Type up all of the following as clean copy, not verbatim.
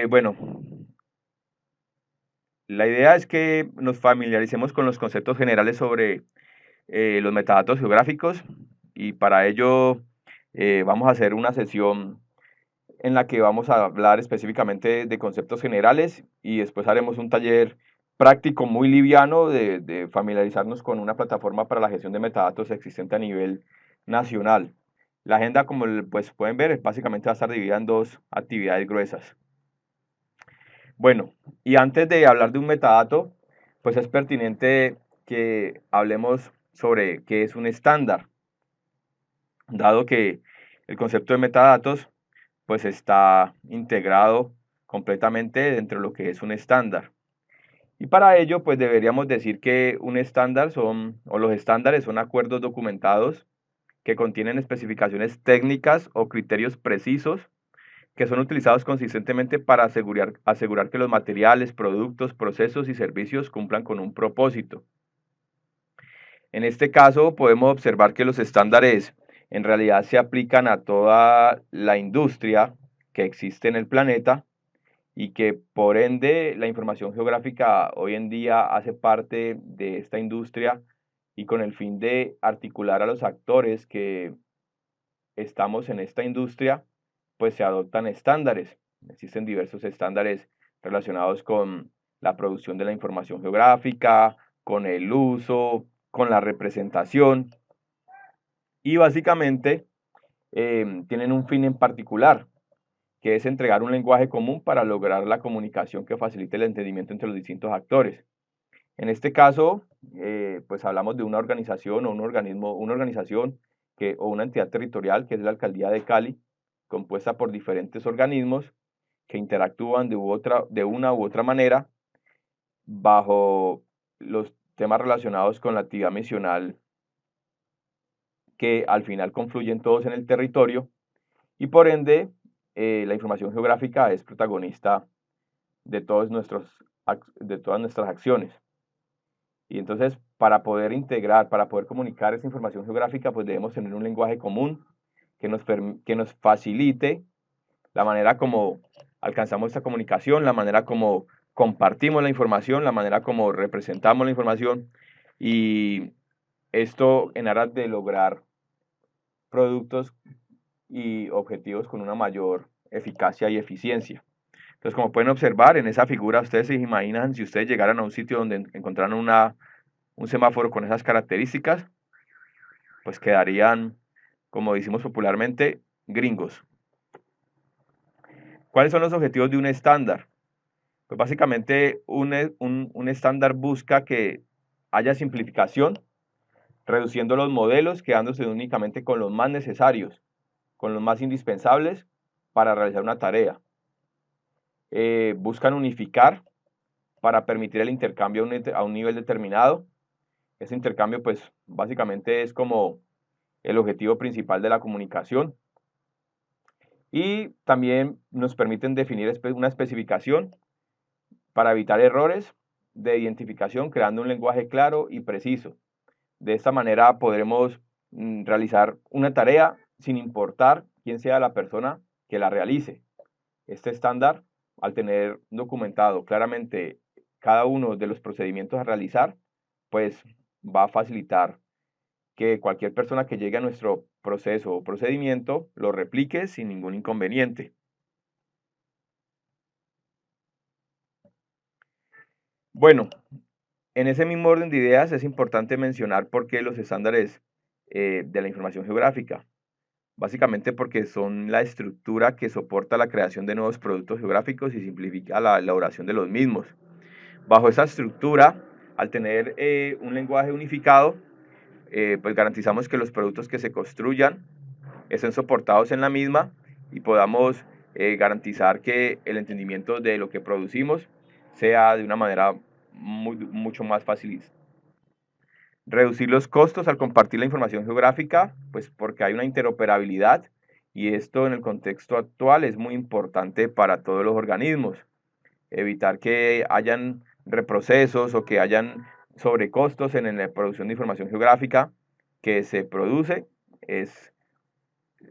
Bueno, la idea es que nos familiaricemos con los conceptos generales sobre los metadatos geográficos y para ello vamos a hacer una sesión en la que vamos a hablar específicamente de conceptos generales y después haremos un taller práctico muy liviano de familiarizarnos con una plataforma para la gestión de metadatos existente a nivel nacional. La agenda, como pues pueden ver, básicamente va a estar dividida en dos actividades gruesas. Bueno, y antes de hablar de un metadato, pues es pertinente que hablemos sobre qué es un estándar, dado que el concepto de metadatos pues está integrado completamente dentro de lo que es un estándar. Y para ello pues deberíamos decir que un estándar o los estándares son acuerdos documentados que contienen especificaciones técnicas o criterios precisos que son utilizados consistentemente para asegurar que los materiales, productos, procesos y servicios cumplan con un propósito. En este caso, podemos observar que los estándares en realidad se aplican a toda la industria que existe en el planeta y que por ende la información geográfica hoy en día hace parte de esta industria y con el fin de articular a los actores que estamos en esta industria, pues se adoptan estándares. Existen diversos estándares relacionados con la producción de la información geográfica, con el uso, con la representación y básicamente tienen un fin en particular, que es entregar un lenguaje común para lograr la comunicación que facilite el entendimiento entre los distintos actores. En este caso, pues hablamos de una organización o un organismo, una organización o una entidad territorial que es la Alcaldía de Cali, compuesta por diferentes organismos que interactúan de una u otra manera bajo los temas relacionados con la actividad misional que al final confluyen todos en el territorio y por ende la información geográfica es protagonista de, de todas nuestras acciones. Y entonces, para poder integrar, para poder comunicar esa información geográfica, pues debemos tener un lenguaje común que nos facilite la manera como alcanzamos esta comunicación, la manera como compartimos la información, la manera como representamos la información y esto en aras de lograr productos y objetivos con una mayor eficacia y eficiencia. Entonces, como pueden observar en esa figura, ustedes se imaginan si ustedes llegaran a un sitio donde encontraran un semáforo con esas características, pues quedarían, como decimos popularmente, gringos. ¿Cuáles son los objetivos de un estándar? Pues básicamente un estándar busca que haya simplificación, reduciendo los modelos, quedándose únicamente con los más necesarios, con los más indispensables para realizar una tarea. Buscan unificar para permitir el intercambio a un nivel determinado. Ese intercambio pues básicamente es como el objetivo principal de la comunicación. Y también nos permiten definir una especificación para evitar errores de identificación, creando un lenguaje claro y preciso. De esta manera podremos realizar una tarea sin importar quién sea la persona que la realice. Este estándar, al tener documentado claramente cada uno de los procedimientos a realizar, pues va a facilitar que cualquier persona que llegue a nuestro proceso o procedimiento lo replique sin ningún inconveniente. Bueno, en ese mismo orden de ideas es importante mencionar por qué los estándares de la información geográfica. Básicamente porque son la estructura que soporta la creación de nuevos productos geográficos y simplifica la elaboración de los mismos. Bajo esa estructura, al tener un lenguaje unificado, pues garantizamos que los productos que se construyan estén soportados en la misma y podamos garantizar que el entendimiento de lo que producimos sea de una manera mucho más fácil. Reducir los costos al compartir la información geográfica, pues porque hay una interoperabilidad y esto en el contexto actual es muy importante para todos los organismos. Evitar que hayan reprocesos o que hayan sobrecostos en la producción de información geográfica que se produce es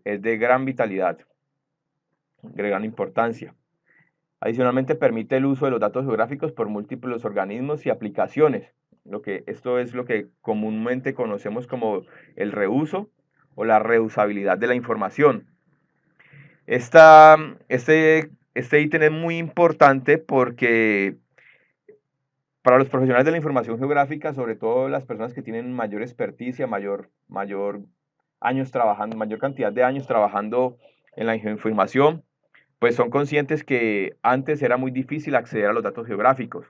de gran vitalidad, de gran importancia. Adicionalmente, permite el uso de los datos geográficos por múltiples organismos y aplicaciones. Esto es lo que comúnmente conocemos como el reuso o la reusabilidad de la información. Esta, este ítem es muy importante porque para los profesionales de la información geográfica, sobre todo las personas que tienen mayor experticia, mayor años trabajando, mayor cantidad de años trabajando en la información, pues son conscientes que antes era muy difícil acceder a los datos geográficos.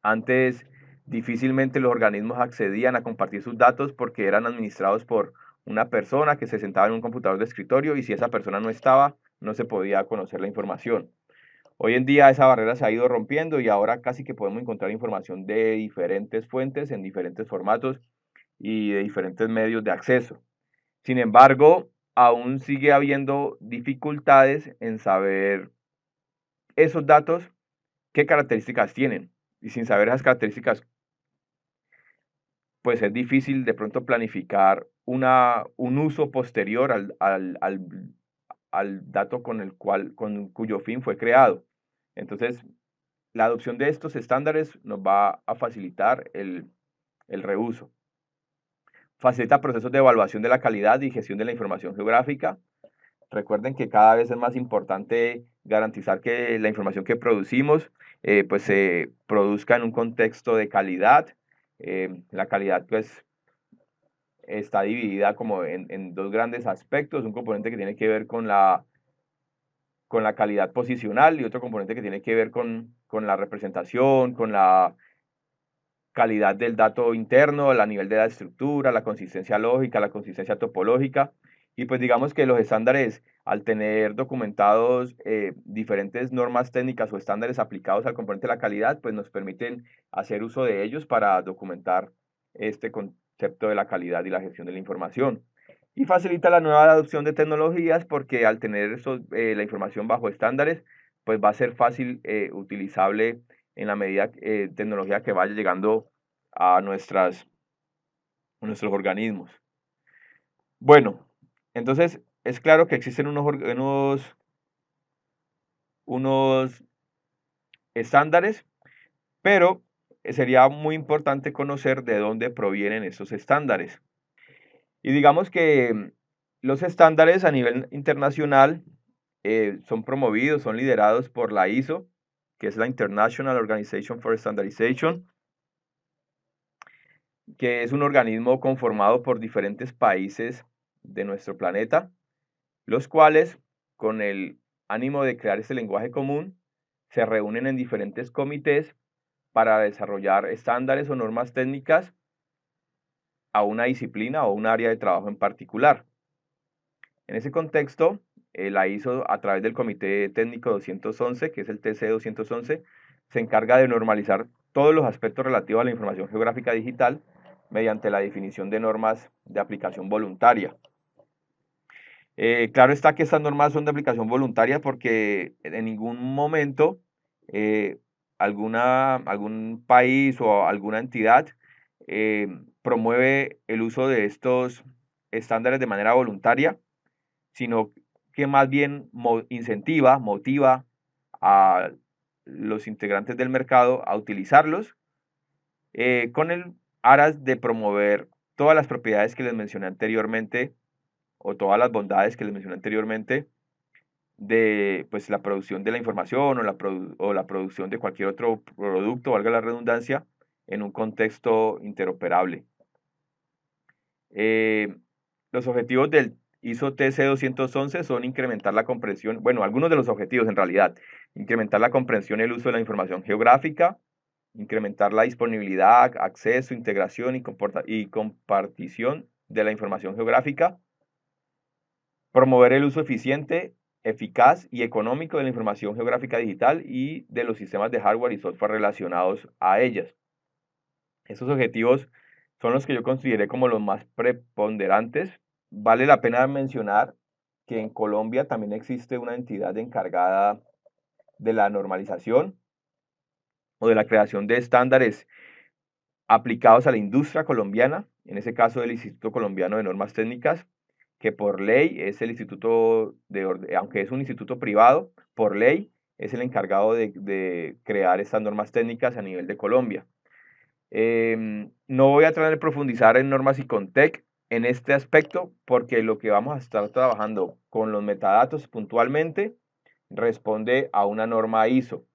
Antes difícilmente los organismos accedían a compartir sus datos porque eran administrados por una persona que se sentaba en un computador de escritorio y si esa persona no estaba, no se podía conocer la información. Hoy en día esa barrera se ha ido rompiendo y ahora casi que podemos encontrar información de diferentes fuentes, en diferentes formatos y de diferentes medios de acceso. Sin embargo, aún sigue habiendo dificultades en saber esos datos, qué características tienen. Y sin saber esas características, pues es difícil de pronto planificar un uso posterior al dato con cuyo fin fue creado. Entonces, la adopción de estos estándares nos va a facilitar el reuso. Facilita procesos de evaluación de la calidad y gestión de la información geográfica. Recuerden que cada vez es más importante garantizar que la información que producimos pues se produzca en un contexto de calidad. La calidad pues está dividida como en dos grandes aspectos, un componente que tiene que ver con la calidad posicional y otro componente que tiene que ver con la representación, con la calidad del dato interno, a nivel de la estructura, la consistencia lógica, la consistencia topológica. Y pues digamos que los estándares, al tener documentados diferentes normas técnicas o estándares aplicados al componente de la calidad, pues nos permiten hacer uso de ellos para documentar este concepto de la calidad y la gestión de la información. Y facilita la nueva adopción de tecnologías porque al tener la información bajo estándares, pues va a ser fácil utilizable en la medida tecnología que vaya llegando a nuestros organismos. Bueno, entonces es claro que existen unos estándares, pero sería muy importante conocer de dónde provienen esos estándares. Y digamos que los estándares a nivel internacional son promovidos, son liderados por la ISO, que es la International Organization for Standardization, que es un organismo conformado por diferentes países de nuestro planeta, los cuales, con el ánimo de crear este lenguaje común, se reúnen en diferentes comités para desarrollar estándares o normas técnicas a una disciplina o un área de trabajo en particular. En ese contexto, la ISO, a través del Comité Técnico 211, que es el TC 211, se encarga de normalizar todos los aspectos relativos a la información geográfica digital mediante la definición de normas de aplicación voluntaria. Claro está que estas normas son de aplicación voluntaria porque en ningún momento eh, algún país o alguna entidad eh, promueve el uso de estos estándares de manera voluntaria, sino que más bien motiva a los integrantes del mercado a utilizarlos con el aras de promover todas las propiedades que les mencioné anteriormente o todas las bondades que les mencioné anteriormente de pues, la producción de la información o la producción de cualquier otro producto, valga la redundancia, en un contexto interoperable. Los objetivos del ISO TC 211 son incrementar la comprensión, bueno, algunos de los objetivos en realidad, incrementar la comprensión y el uso de la información geográfica, incrementar la disponibilidad, acceso, integración y compartición de la información geográfica, promover el uso eficiente, eficaz y económico de la información geográfica digital y de los sistemas de hardware y software relacionados a ellas. Estos objetivos son los que yo consideré como los más preponderantes. Vale la pena mencionar que en Colombia también existe una entidad encargada de la normalización o de la creación de estándares aplicados a la industria colombiana, en ese caso el Instituto Colombiano de Normas Técnicas, que por ley es el instituto aunque es un instituto privado, por ley es el encargado de crear estas normas técnicas a nivel de Colombia. No voy a tratar de profundizar en normas ICONTEC en este aspecto porque lo que vamos a estar trabajando con los metadatos puntualmente responde a una norma ISO.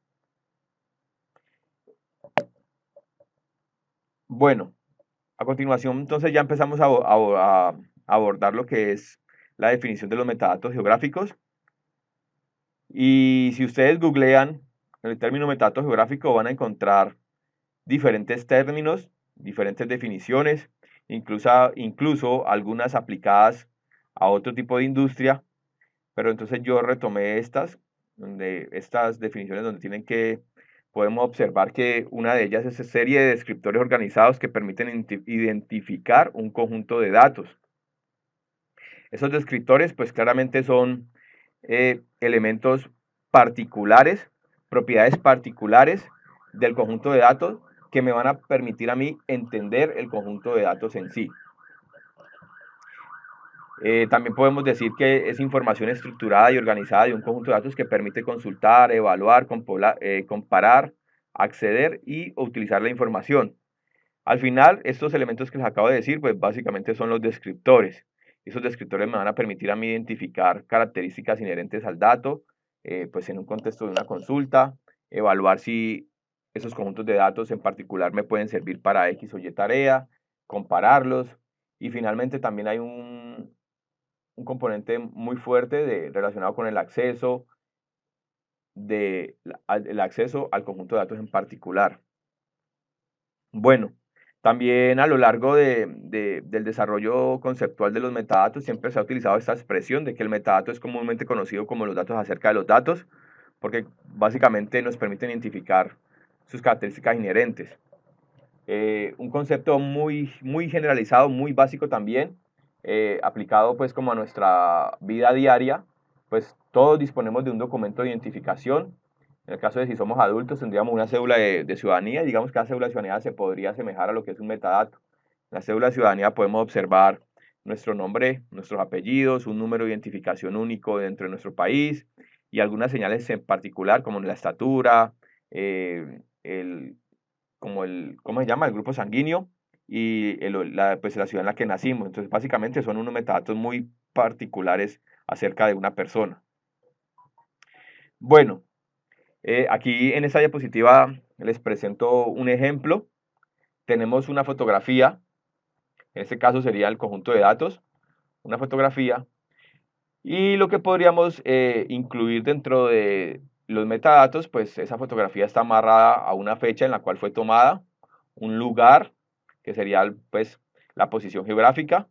Bueno, a continuación entonces ya empezamos a abordar lo que es la definición de los metadatos geográficos. Y si ustedes googlean el término metadato geográfico van a encontrar diferentes términos, diferentes definiciones, incluso algunas aplicadas a otro tipo de industria, pero entonces yo retomé estas definiciones donde podemos observar que una de ellas es esa serie de descriptores organizados que permiten identificar un conjunto de datos. Esos descriptores pues claramente son elementos particulares, propiedades particulares del conjunto de datos que me van a permitir a mí entender el conjunto de datos en sí. También podemos decir que es información estructurada y organizada de un conjunto de datos que permite consultar, evaluar, comparar, acceder y utilizar la información. Al final, estos elementos que les acabo de decir, pues básicamente son los descriptores. Esos descriptores me van a permitir a mí identificar características inherentes al dato, pues en un contexto de una consulta, evaluar si esos conjuntos de datos en particular me pueden servir para X o Y tarea, compararlos, y finalmente también hay un componente muy fuerte relacionado con el acceso, el acceso al conjunto de datos en particular. Bueno, también a lo largo del desarrollo conceptual de los metadatos siempre se ha utilizado esta expresión de que el metadato es comúnmente conocido como los datos acerca de los datos, porque básicamente nos permiten identificar sus características inherentes. Un concepto muy generalizado, muy básico también, aplicado pues como a nuestra vida diaria, pues todos disponemos de un documento de identificación. En el caso de si somos adultos, tendríamos una cédula de ciudadanía. Digamos que la cédula de ciudadanía se podría asemejar a lo que es un metadato. En la cédula de ciudadanía podemos observar nuestro nombre, nuestros apellidos, un número de identificación único dentro de nuestro país y algunas señales en particular como la estatura, ¿cómo se llama? El grupo sanguíneo y pues, la ciudad en la que nacimos. Entonces, básicamente son unos metadatos muy particulares acerca de una persona. Bueno, aquí en esta diapositiva les presento un ejemplo. Tenemos una fotografía, en este caso sería el conjunto de datos, una fotografía, y lo que podríamos incluir dentro de los metadatos, pues esa fotografía está amarrada a una fecha en la cual fue tomada, un lugar, que sería pues la posición geográfica,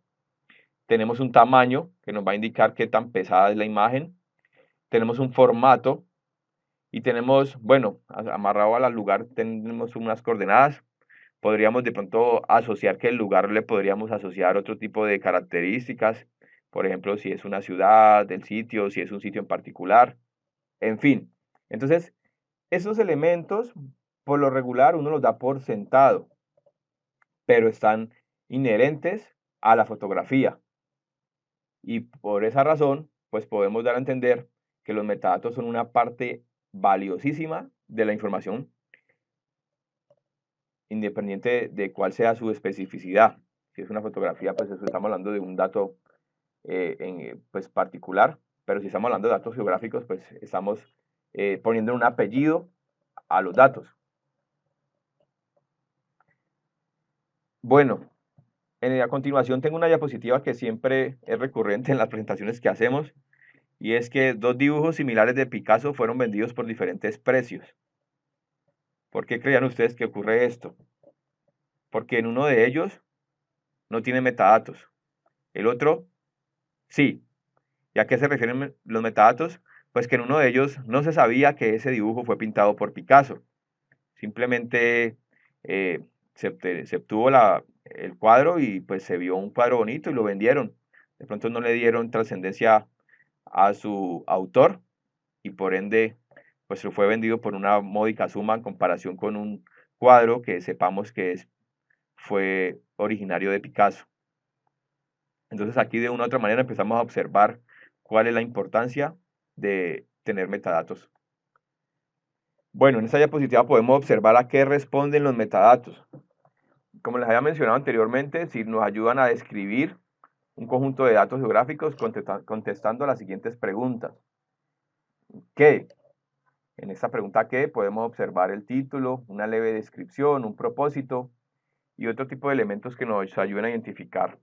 tenemos un tamaño que nos va a indicar qué tan pesada es la imagen, tenemos un formato y tenemos, bueno, amarrado al lugar tenemos unas coordenadas. Podríamos de pronto asociar que el lugar le podríamos asociar otro tipo de características, por ejemplo, si es una ciudad, el sitio, si es un sitio en particular, en fin. Entonces, esos elementos, por lo regular, uno los da por sentado, pero están inherentes a la fotografía. Y por esa razón, pues podemos dar a entender que los metadatos son una parte valiosísima de la información, independiente de cuál sea su especificidad. Si es una fotografía, pues estamos hablando de un dato pues particular, pero si estamos hablando de datos geográficos, pues estamos poniendo un apellido a los datos. Bueno, a continuación tengo una diapositiva que siempre es recurrente en las presentaciones que hacemos, y es que dos dibujos similares de Picasso fueron vendidos por diferentes precios. ¿Por qué creían ustedes que ocurre esto? Porque en uno de ellos no tiene metadatos, el otro sí. ¿Y a qué se refieren los metadatos? Pues que en uno de ellos no se sabía que ese dibujo fue pintado por Picasso. Simplemente se obtuvo el cuadro y pues se vio un cuadro bonito y lo vendieron. De pronto no le dieron trascendencia a su autor y por ende pues fue vendido por una módica suma en comparación con un cuadro que sepamos que fue originario de Picasso. Entonces aquí de una u otra manera empezamos a observar cuál es la importancia de tener metadatos. Bueno, en esta diapositiva podemos observar a qué responden los metadatos. Como les había mencionado anteriormente, si nos ayudan a describir un conjunto de datos geográficos contestando las siguientes preguntas. ¿Qué? En esta pregunta ¿qué? Podemos observar el título, una leve descripción, un propósito y otro tipo de elementos que nos ayuden a identificar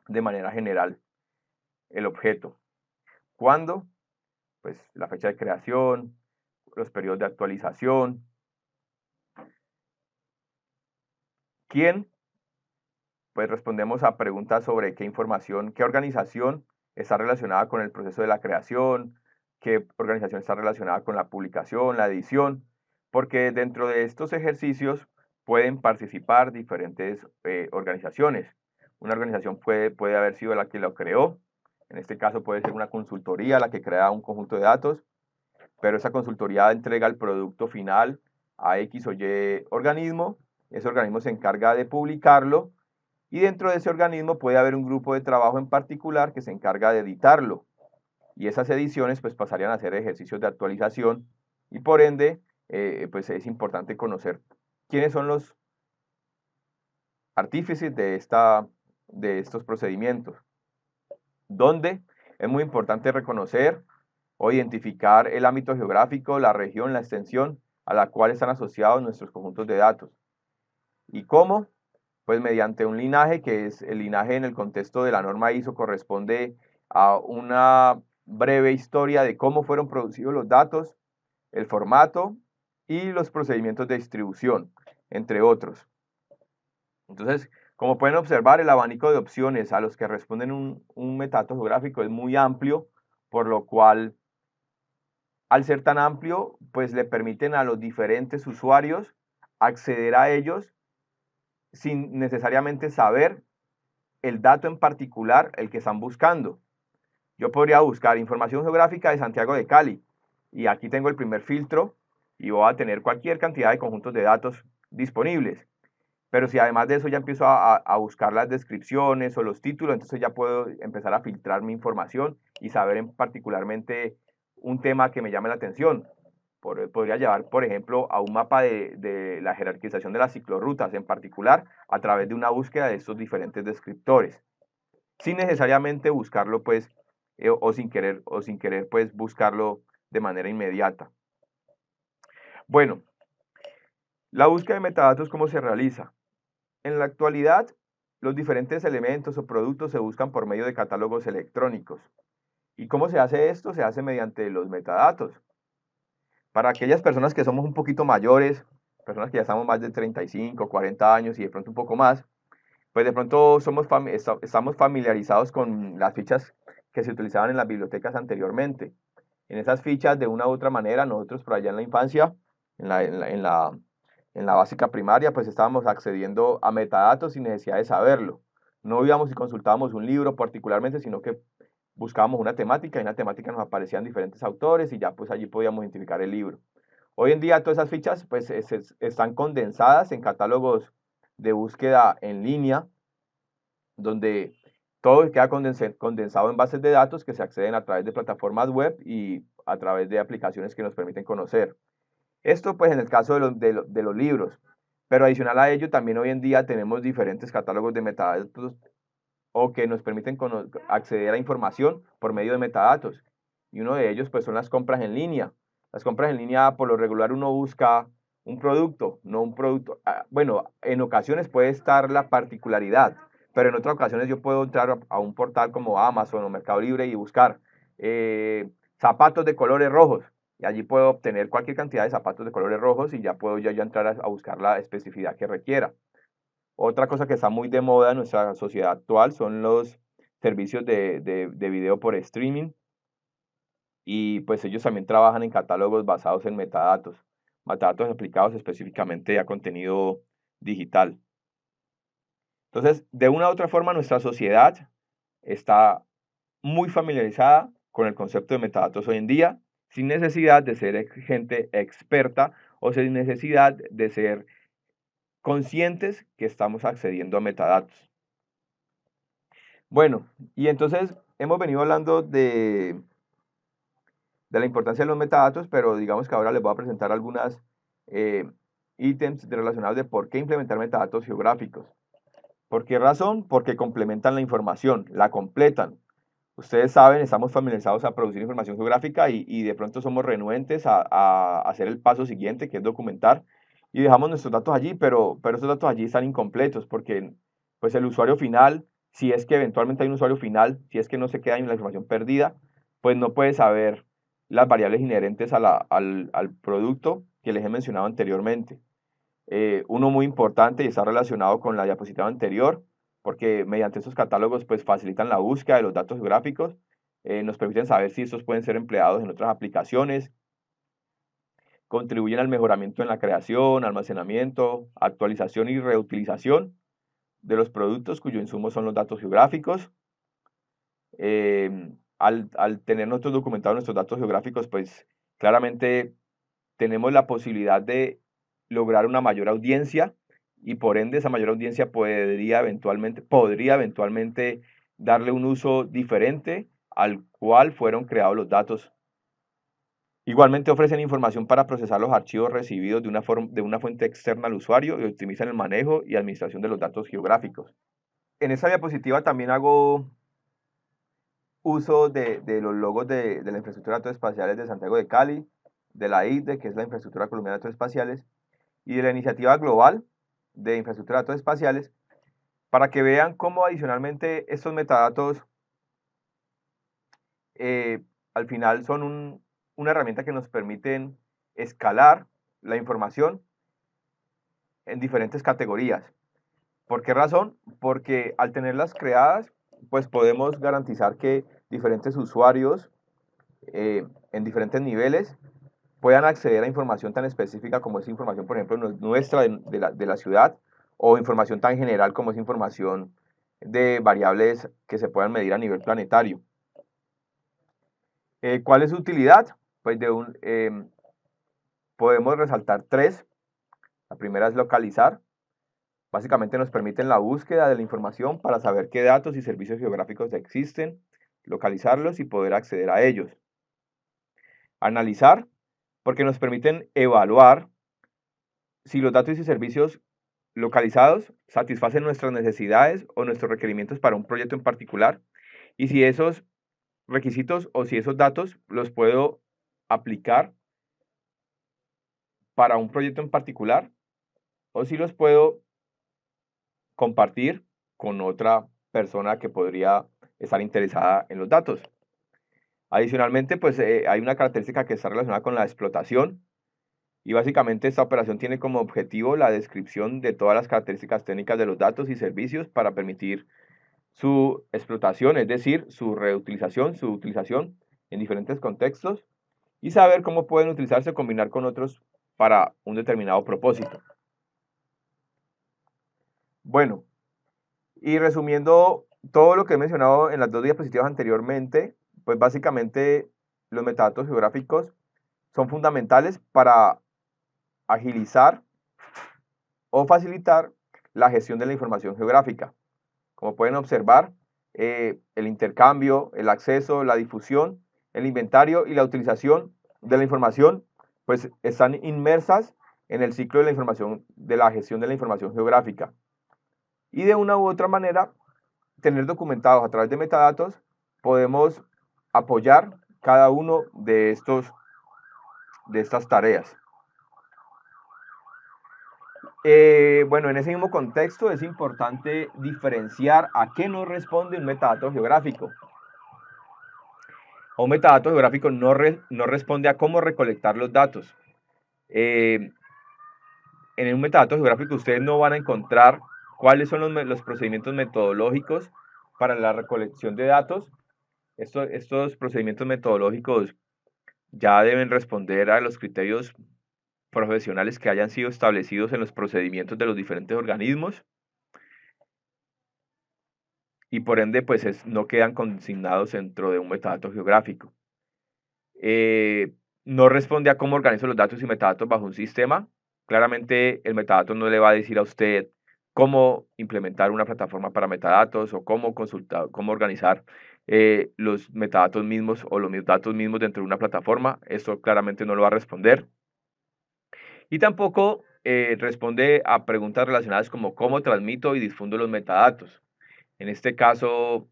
de manera general el objeto. ¿Cuándo? Pues la fecha de creación, los periodos de actualización. ¿Quién? Pues respondemos a preguntas sobre qué información, qué organización está relacionada con el proceso de la creación, qué organización está relacionada con la publicación, la edición, porque dentro de estos ejercicios pueden participar diferentes organizaciones. Una organización puede haber sido la que lo creó, en este caso puede ser una consultoría la que crea un conjunto de datos, pero esa consultoría entrega el producto final a X o Y organismo, ese organismo se encarga de publicarlo y dentro de ese organismo puede haber un grupo de trabajo en particular que se encarga de editarlo. Y esas ediciones pues pasarían a ser ejercicios de actualización y por ende pues es importante conocer quiénes son los artífices de estos procedimientos. ¿Dónde? Es muy importante reconocer o identificar el ámbito geográfico, la región, la extensión a la cual están asociados nuestros conjuntos de datos. ¿Y cómo? Pues mediante un linaje, que es el linaje en el contexto de la norma ISO, corresponde a una breve historia de cómo fueron producidos los datos, el formato y los procedimientos de distribución, entre otros. Entonces, como pueden observar, el abanico de opciones a los que responden un metadato geográfico es muy amplio, por lo cual, al ser tan amplio, pues le permiten a los diferentes usuarios acceder a ellos sin necesariamente saber el dato en particular el que están buscando. Yo podría buscar información geográfica de Santiago de Cali y aquí tengo el primer filtro y voy a tener cualquier cantidad de conjuntos de datos disponibles. Pero si además de eso ya empiezo a buscar las descripciones o los títulos, entonces ya puedo empezar a filtrar mi información y saber en particularmente un tema que me llame la atención. Podría llevar, por ejemplo, a un mapa de la jerarquización de las ciclorrutas en particular a través de una búsqueda de estos diferentes descriptores, sin necesariamente buscarlo pues, o sin querer pues buscarlo de manera inmediata. Bueno, la búsqueda de metadatos, ¿cómo se realiza? En la actualidad, los diferentes elementos o productos se buscan por medio de catálogos electrónicos. ¿Y cómo se hace esto? Se hace mediante los metadatos. Para aquellas personas que somos un poquito mayores, personas que ya estamos más de 35, 40 años y de pronto un poco más, pues de pronto estamos familiarizados con las fichas que se utilizaban en las bibliotecas anteriormente. En esas fichas, de una u otra manera, nosotros por allá en la infancia, en la básica primaria, pues estábamos accediendo a metadatos sin necesidad de saberlo. No íbamos y consultábamos un libro particularmente, sino que buscábamos una temática y en la temática nos aparecían diferentes autores y ya pues allí podíamos identificar el libro. Hoy en día todas esas fichas pues están condensadas en catálogos de búsqueda en línea, donde todo queda condensado en bases de datos que se acceden a través de plataformas web y a través de aplicaciones que nos permiten conocer. Esto pues en el caso de los libros, pero adicional a ello también hoy en día tenemos diferentes catálogos de metadatos o que nos permiten acceder a información por medio de metadatos. Y uno de ellos pues son las compras en línea. Las compras en línea por lo regular uno busca un producto, no un producto. Bueno, en ocasiones puede estar la particularidad, pero en otras ocasiones yo puedo entrar a un portal como Amazon o Mercado Libre y buscar zapatos de colores rojos. Y allí puedo obtener cualquier cantidad de zapatos de colores rojos y ya puedo ya entrar a buscar la especificidad que requiera. Otra cosa que está muy de moda en nuestra sociedad actual son los servicios de video por streaming y pues ellos también trabajan en catálogos basados en metadatos aplicados específicamente a contenido digital. Entonces, de una u otra forma, nuestra sociedad está muy familiarizada con el concepto de metadatos hoy en día, sin necesidad de ser gente experta o sin necesidad de ser conscientes que estamos accediendo a metadatos. Bueno, y entonces hemos venido hablando de la importancia de los metadatos, pero digamos que ahora les voy a presentar algunas ítems relacionados de por qué implementar metadatos geográficos. ¿Por qué razón? Porque complementan la información, la completan. Ustedes saben, estamos familiarizados a producir información geográfica y de pronto somos renuentes a hacer el paso siguiente, que es documentar, y dejamos nuestros datos allí, pero esos datos allí están incompletos porque pues el usuario final, si es que eventualmente hay un usuario final, si es que no se queda en la información perdida, pues no puede saber las variables inherentes al producto que les he mencionado anteriormente. Uno muy importante y está relacionado con la diapositiva anterior, porque mediante estos catálogos pues facilitan la búsqueda de los datos geográficos, nos permiten saber si estos pueden ser empleados en otras aplicaciones, contribuyen al mejoramiento en la creación, almacenamiento, actualización y reutilización de los productos cuyo insumo son los datos geográficos. Al tener nosotros documentados nuestros datos geográficos, pues claramente tenemos la posibilidad de lograr una mayor audiencia y por ende esa mayor audiencia podría eventualmente darle un uso diferente al cual fueron creados los datos. Igualmente ofrecen información para procesar los archivos recibidos de una fuente externa al usuario y optimizan el manejo y administración de los datos geográficos. En esta diapositiva también hago uso de los logos de la infraestructura de datos espaciales de Santiago de Cali, de la IDE, que es la infraestructura colombiana de datos espaciales, y de la iniciativa global de infraestructura de datos espaciales, para que vean cómo adicionalmente estos metadatos al final son una herramienta que nos permiten escalar la información en diferentes categorías. ¿Por qué razón? Porque al tenerlas creadas, pues podemos garantizar que diferentes usuarios en diferentes niveles puedan acceder a información tan específica como es información, por ejemplo, nuestra de la ciudad, o información tan general como es información de variables que se puedan medir a nivel planetario. ¿Cuál es su utilidad? Pues podemos resaltar tres. La primera es localizar. Básicamente nos permiten la búsqueda de la información para saber qué datos y servicios geográficos existen, localizarlos y poder acceder a ellos. Analizar, porque nos permiten evaluar si los datos y servicios localizados satisfacen nuestras necesidades o nuestros requerimientos para un proyecto en particular, y si esos requisitos o si esos datos los puedo aplicar para un proyecto en particular o si los puedo compartir con otra persona que podría estar interesada en los datos. Adicionalmente, pues hay una característica que está relacionada con la explotación y básicamente esta operación tiene como objetivo la descripción de todas las características técnicas de los datos y servicios para permitir su explotación, es decir, su reutilización, su utilización en diferentes contextos y saber cómo pueden utilizarse o combinar con otros para un determinado propósito. Bueno, y resumiendo todo lo que he mencionado en las dos diapositivas anteriormente, pues básicamente los metadatos geográficos son fundamentales para agilizar o facilitar la gestión de la información geográfica. Como pueden observar, el intercambio, el acceso, la difusión, el inventario y la utilización de la información, pues están inmersas en el ciclo de la información, de la gestión de la información geográfica. Y de una u otra manera, tener documentados a través de metadatos, podemos apoyar cada uno de estas tareas. Bueno, en ese mismo contexto es importante diferenciar a qué no responde un metadato geográfico. Un metadato geográfico no responde a cómo recolectar los datos. En un metadato geográfico ustedes no van a encontrar cuáles son los procedimientos metodológicos para la recolección de datos. Estos procedimientos metodológicos ya deben responder a los criterios profesionales que hayan sido establecidos en los procedimientos de los diferentes organismos y por ende pues no quedan consignados dentro de un metadato geográfico. No responde a cómo organizo los datos y metadatos bajo un sistema. Claramente el metadato no le va a decir a usted cómo implementar una plataforma para metadatos o cómo consultar, cómo organizar los metadatos mismos o los datos mismos dentro de una plataforma. Esto claramente no lo va a responder. Y tampoco responde a preguntas relacionadas como cómo transmito y difundo los metadatos. En este caso,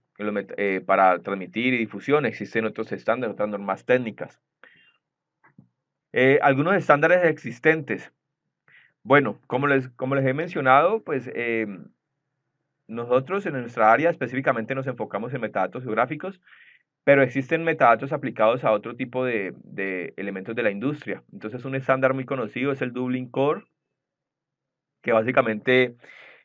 para transmitir y difusión existen otros estándares, otras normas técnicas. Algunos estándares existentes. Bueno, como les he mencionado, pues nosotros en nuestra área específicamente nos enfocamos en metadatos geográficos, pero existen metadatos aplicados a otro tipo de elementos de la industria. Entonces, un estándar muy conocido es el Dublin Core, que básicamente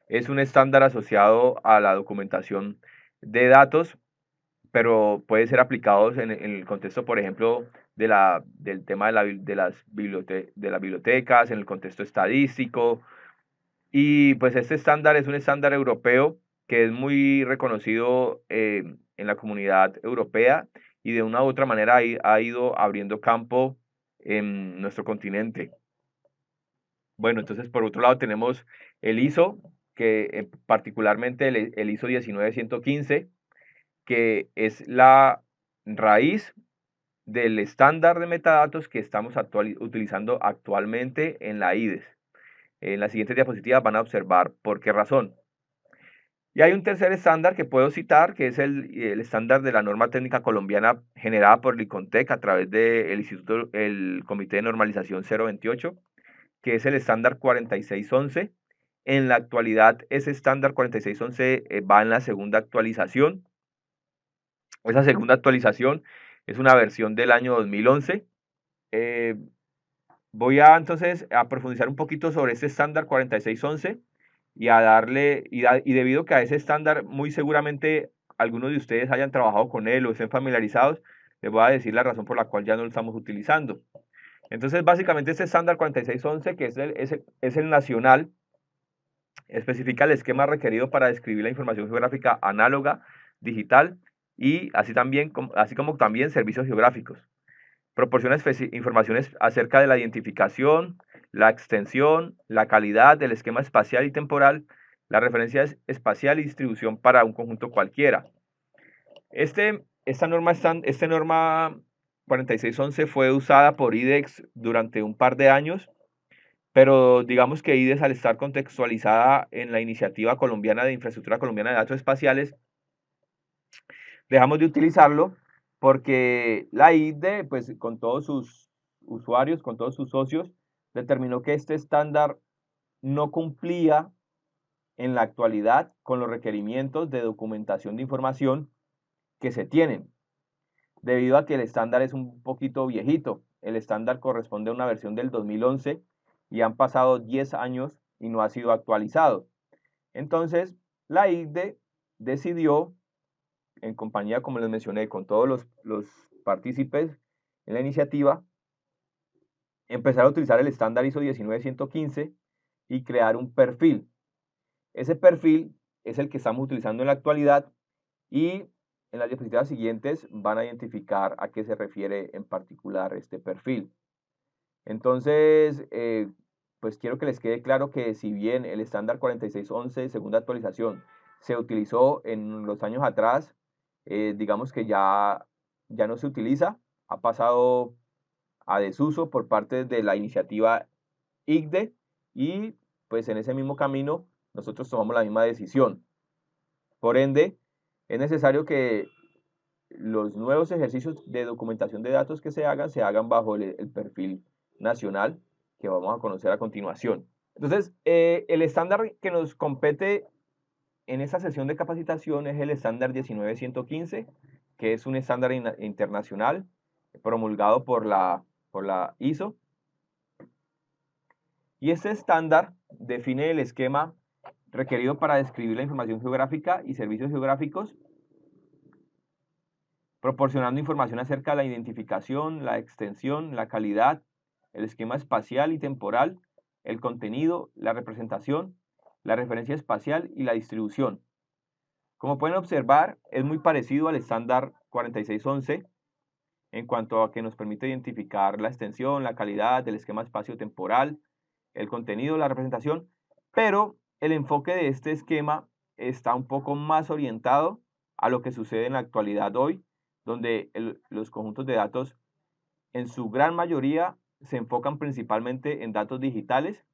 es un estándar asociado a la documentación de datos, pero puede ser aplicado en el contexto, por ejemplo, del tema de las bibliotecas, en el contexto estadístico. Y pues este estándar es un estándar europeo que es muy reconocido en la comunidad europea y de una u otra manera ha ido abriendo campo en nuestro continente. Bueno, entonces por otro lado tenemos el ISO, que particularmente el ISO 19115, que es la raíz del estándar de metadatos que estamos utilizando actualmente en la IDES. En las siguientes diapositivas van a observar por qué razón. Y hay un tercer estándar que puedo citar, que es el estándar de la norma técnica colombiana generada por el ICONTEC a través del el Comité de Normalización 028, que es el estándar 4611. En la actualidad, ese estándar 4611 va en la segunda actualización. Esa segunda actualización es una versión del año 2011. Eh, Voy a entonces a profundizar un poquito sobre este estándar 4611 y a darle, y debido que a ese estándar muy seguramente algunos de ustedes hayan trabajado con él o estén familiarizados, les voy a decir la razón por la cual ya no lo estamos utilizando. Entonces, básicamente este estándar 4611, que es el nacional, especifica el esquema requerido para describir la información geográfica análoga, digital y así como también servicios geográficos. Proporciona informaciones acerca de la identificación, la extensión, la calidad del esquema espacial y temporal, la referencia espacial y distribución para un conjunto cualquiera. Esta norma 4611 fue usada por IDEX durante un par de años, pero digamos que IDEX, al estar contextualizada en la Iniciativa Colombiana de Infraestructura Colombiana de Datos Espaciales, dejamos de utilizarlo porque la IDE, pues con todos sus usuarios, con todos sus socios, determinó que este estándar no cumplía en la actualidad con los requerimientos de documentación de información que se tienen, debido a que el estándar es un poquito viejito. El estándar corresponde a una versión del 2011 y han pasado 10 años y no ha sido actualizado. Entonces, la IDE decidió, en compañía, como les mencioné, con todos los partícipes en la iniciativa, empezar a utilizar el estándar ISO 19115 y crear un perfil. Ese perfil es el que estamos utilizando en la actualidad y en las diapositivas siguientes van a identificar a qué se refiere en particular este perfil. Entonces, pues quiero que les quede claro que si bien el estándar 4611, segunda actualización, se utilizó en los años atrás, digamos que ya no se utiliza, ha pasado a desuso por parte de la iniciativa ICDE y pues en ese mismo camino nosotros tomamos la misma decisión. Por ende, es necesario que los nuevos ejercicios de documentación de datos que se hagan bajo el perfil nacional que vamos a conocer a continuación. Entonces, el estándar que nos compete en esta sesión de capacitación es el estándar 19115, que es un estándar internacional promulgado por la ISO. Y este estándar define el esquema requerido para describir la información geográfica y servicios geográficos, proporcionando información acerca de la identificación, la extensión, la calidad, el esquema espacial y temporal, el contenido, la representación, la referencia espacial y la distribución. Como pueden observar, es muy parecido al estándar 4611 en cuanto a que nos permite identificar la extensión, la calidad del esquema espacio-temporal, el contenido, la representación, pero el enfoque de este esquema está un poco más orientado a lo que sucede en la actualidad hoy, donde los conjuntos de datos en su gran mayoría se enfocan principalmente en datos digitales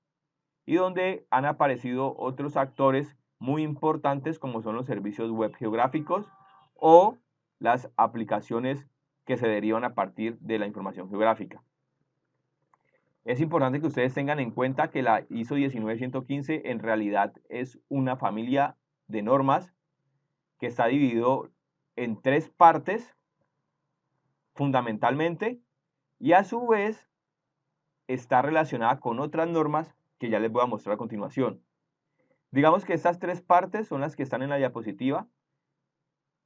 y donde han aparecido otros actores muy importantes como son los servicios web geográficos o las aplicaciones que se derivan a partir de la información geográfica. Es importante que ustedes tengan en cuenta que la ISO 19115 en realidad es una familia de normas que está dividido en tres partes fundamentalmente y a su vez está relacionada con otras normas que ya les voy a mostrar a continuación. Digamos que estas tres partes son las que están en la diapositiva,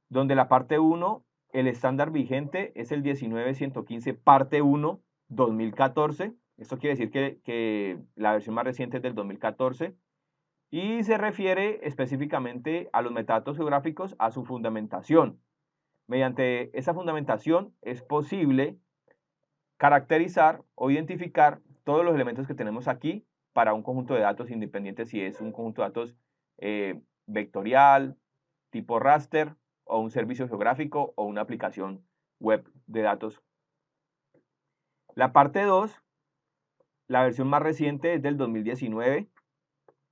donde la parte 1, el estándar vigente es el 19115 parte 1 2014. Esto quiere decir que la versión más reciente es del 2014 y se refiere específicamente a los metadatos geográficos, a su fundamentación. Mediante esa fundamentación es posible caracterizar o identificar todos los elementos que tenemos aquí para un conjunto de datos independiente si es un conjunto de datos vectorial, tipo raster, o un servicio geográfico o una aplicación web de datos. La parte 2, la versión más reciente es del 2019,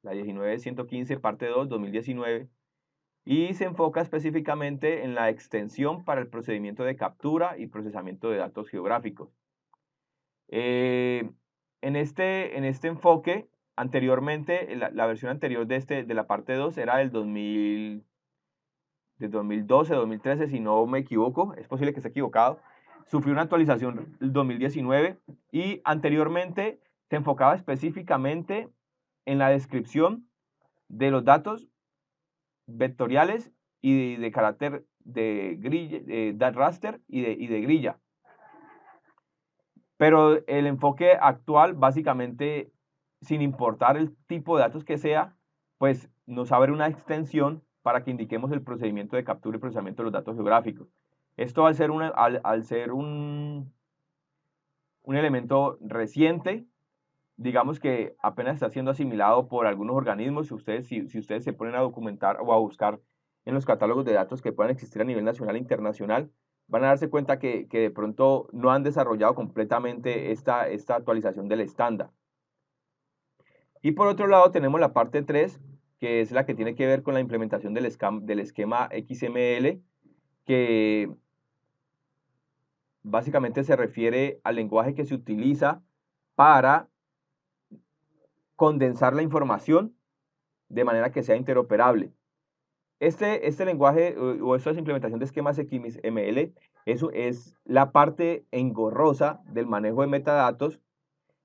la 19115 parte 2 2019, y se enfoca específicamente en la extensión para el procedimiento de captura y procesamiento de datos geográficos. En este enfoque, anteriormente, la versión anterior de la parte 2 era del 2012, 2013, si no me equivoco, es posible que esté equivocado. Sufrió una actualización el 2019 y anteriormente se enfocaba específicamente en la descripción de los datos vectoriales y de carácter de grilla, de raster y de grilla. Pero el enfoque actual, básicamente, sin importar el tipo de datos que sea, pues nos abre una extensión para que indiquemos el procedimiento de captura y procesamiento de los datos geográficos. Esto al ser, un elemento reciente, digamos que apenas está siendo asimilado por algunos organismos, si ustedes se ponen a documentar o a buscar en los catálogos de datos que puedan existir a nivel nacional e internacional, van a darse cuenta que de pronto no han desarrollado completamente esta actualización del estándar. Y por otro lado tenemos la parte 3, que es la que tiene que ver con la implementación del esquema XML, que básicamente se refiere al lenguaje que se utiliza para condensar la información de manera que sea interoperable. Este lenguaje o esta implementación de esquemas XML eso es la parte engorrosa del manejo de metadatos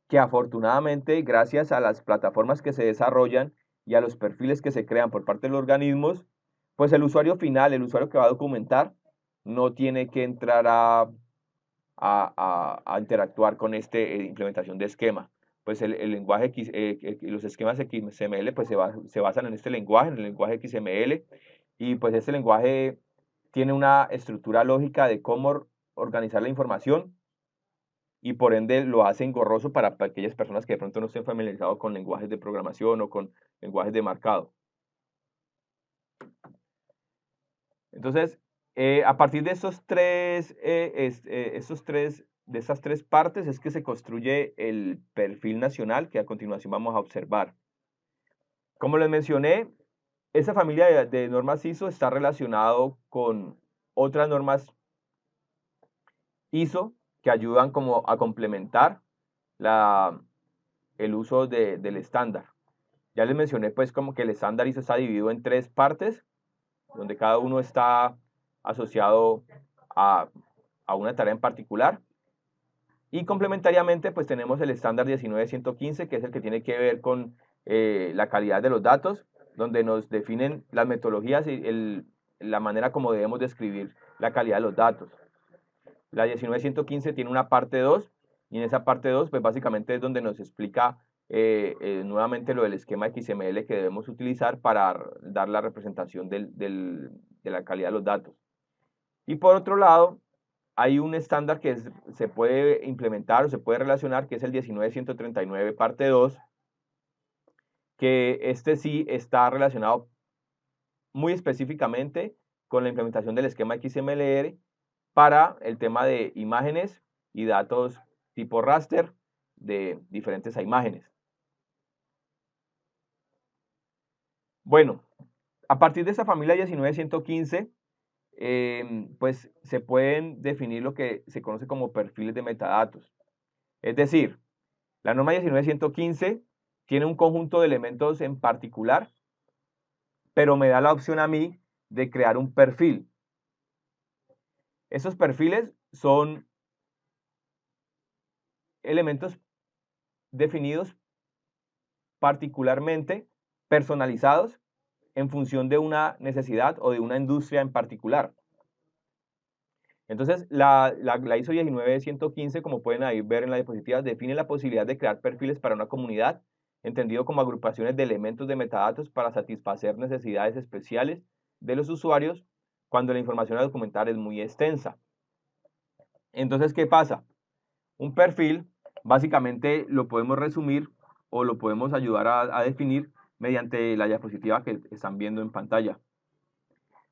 que afortunadamente gracias a las plataformas que se desarrollan y a los perfiles que se crean por parte de los organismos, pues el usuario final, el usuario que va a documentar, no tiene que entrar a interactuar con esta implementación de esquema. Pues el lenguaje, los esquemas XML pues se basan en este lenguaje, en el lenguaje XML, y pues este lenguaje tiene una estructura lógica de cómo organizar la información y por ende lo hace engorroso para aquellas personas que de pronto no estén familiarizados con lenguajes de programación o con lenguajes de marcado. Entonces, a partir de de estas tres partes es que se construye el perfil nacional que a continuación vamos a observar. Como les mencioné, esa familia de normas ISO está relacionado con otras normas ISO que ayudan como a complementar el uso del estándar. Ya les mencioné pues como que el estándar ISO está dividido en tres partes, donde cada uno está asociado a una tarea en particular. Y complementariamente, pues tenemos el estándar 19115, que es el que tiene que ver con la calidad de los datos, donde nos definen las metodologías y la manera como debemos describir la calidad de los datos. La 19115 tiene una parte 2, y en esa parte 2, pues básicamente es donde nos explica nuevamente lo del esquema XML que debemos utilizar para dar la representación de la calidad de los datos. Y por otro lado, hay un estándar que se puede implementar o se puede relacionar, que es el 19139 parte 2, que este sí está relacionado muy específicamente con la implementación del esquema XMLR para el tema de imágenes y datos tipo raster de diferentes imágenes. Bueno, a partir de esta familia 19115, pues se pueden definir lo que se conoce como perfiles de metadatos. Es decir, la norma 19115 tiene un conjunto de elementos en particular, pero me da la opción a mí de crear un perfil. Esos perfiles son elementos definidos particularmente, personalizados en función de una necesidad o de una industria en particular. Entonces, la ISO 19115, como pueden ahí ver en la diapositiva, define la posibilidad de crear perfiles para una comunidad, entendido como agrupaciones de elementos de metadatos para satisfacer necesidades especiales de los usuarios cuando la información a documentar es muy extensa. Entonces, ¿qué pasa? Un perfil, básicamente lo podemos resumir o lo podemos ayudar a definir mediante la diapositiva que están viendo en pantalla.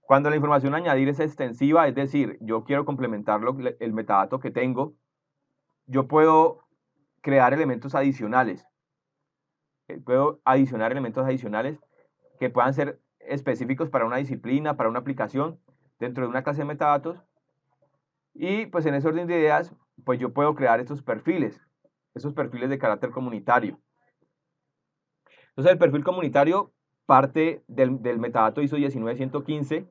Cuando la información a añadir es extensiva, es decir, yo quiero complementar el metadato que tengo, yo puedo crear elementos adicionales. Puedo adicionar elementos adicionales que puedan ser específicos para una disciplina, para una aplicación, dentro de una clase de metadatos. Y pues en ese orden de ideas, pues yo puedo crear esos perfiles de carácter comunitario. Entonces el perfil comunitario parte del metadato ISO 19115,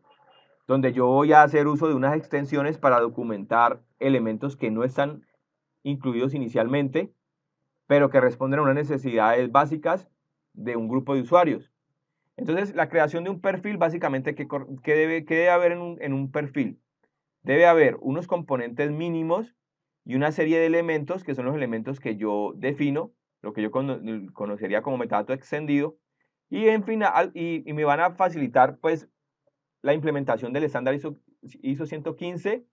donde yo voy a hacer uso de unas extensiones para documentar elementos que no están incluidos inicialmente, pero que responden a unas necesidades básicas de un grupo de usuarios. Entonces, la creación de un perfil, básicamente, ¿qué debe haber en un perfil? Debe haber unos componentes mínimos y una serie de elementos que son los elementos que yo defino, lo que yo conocería como metadato extendido, y en final, y me van a facilitar pues la implementación del estándar ISO 115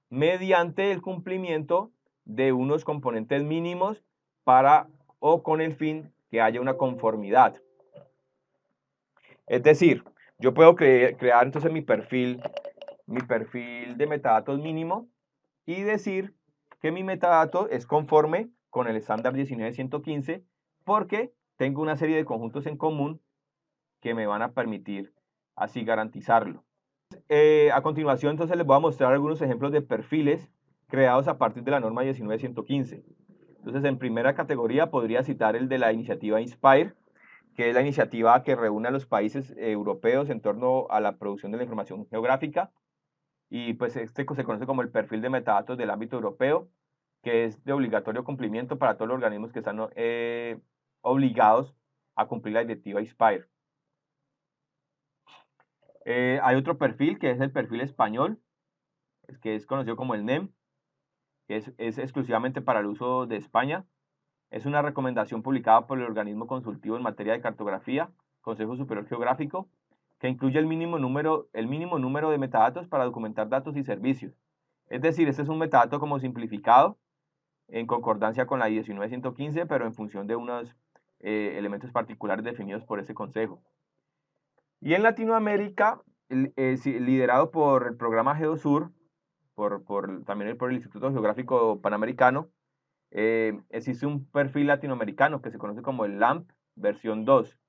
mediante el cumplimiento de unos componentes mínimos para o con el fin que haya una conformidad. Es decir, yo puedo crear entonces mi perfil de metadatos mínimo y decir que mi metadato es conforme con el estándar 19115 porque tengo una serie de conjuntos en común que me van a permitir así garantizarlo. A continuación entonces les voy a mostrar algunos ejemplos de perfiles creados a partir de la norma 19115. Entonces en primera categoría podría citar el de la iniciativa INSPIRE, que es la iniciativa que reúne a los países europeos en torno a la producción de la información geográfica. Y pues este se conoce como el perfil de metadatos del ámbito europeo, que es de obligatorio cumplimiento para todos los organismos que están obligados a cumplir la directiva INSPIRE. Hay otro perfil que es el perfil español, que es conocido como el NEM, que es exclusivamente para el uso de España. Es una recomendación publicada por el organismo consultivo en materia de cartografía, Consejo Superior Geográfico, que incluye el mínimo número de metadatos para documentar datos y servicios. Es decir, este es un metadato como simplificado, en concordancia con la 19115, pero en función de unos elementos particulares definidos por ese consejo. Y en Latinoamérica, liderado por el programa GeoSur, también por el Instituto Geográfico Panamericano, existe un perfil latinoamericano que se conoce como el LAMP versión 2.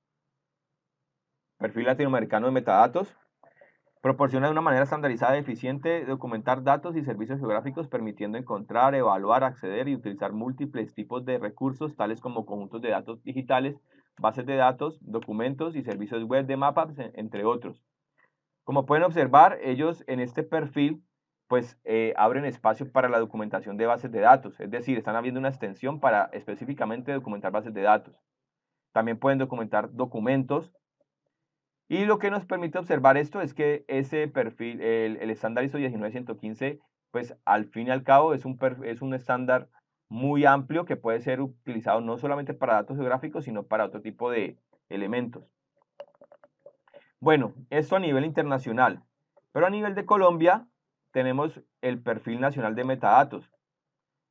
Perfil latinoamericano de metadatos. Proporciona de una manera estandarizada y eficiente documentar datos y servicios geográficos, permitiendo encontrar, evaluar, acceder y utilizar múltiples tipos de recursos, tales como conjuntos de datos digitales, bases de datos, documentos y servicios web de mapas, entre otros. Como pueden observar, ellos en este perfil pues abren espacio para la documentación de bases de datos, es decir, están abriendo una extensión para específicamente documentar bases de datos. También pueden documentar documentos. Y lo que nos permite observar esto es que ese perfil, el estándar ISO 19115, pues al fin y al cabo es un estándar muy amplio que puede ser utilizado no solamente para datos geográficos, sino para otro tipo de elementos. Bueno, esto a nivel internacional, pero a nivel de Colombia tenemos el perfil nacional de metadatos.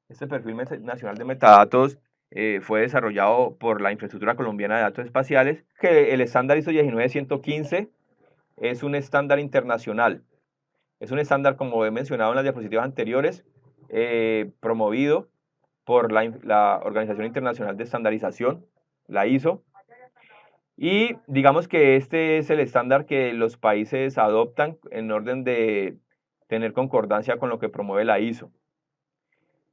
Este perfil nacional de metadatos fue desarrollado por la Infraestructura Colombiana de Datos Espaciales, que el estándar ISO 19115 es un estándar internacional. Es un estándar, como he mencionado en las diapositivas anteriores, promovido por la Organización Internacional de Estandarización, la ISO, y digamos que este es el estándar que los países adoptan en orden de tener concordancia con lo que promueve la ISO.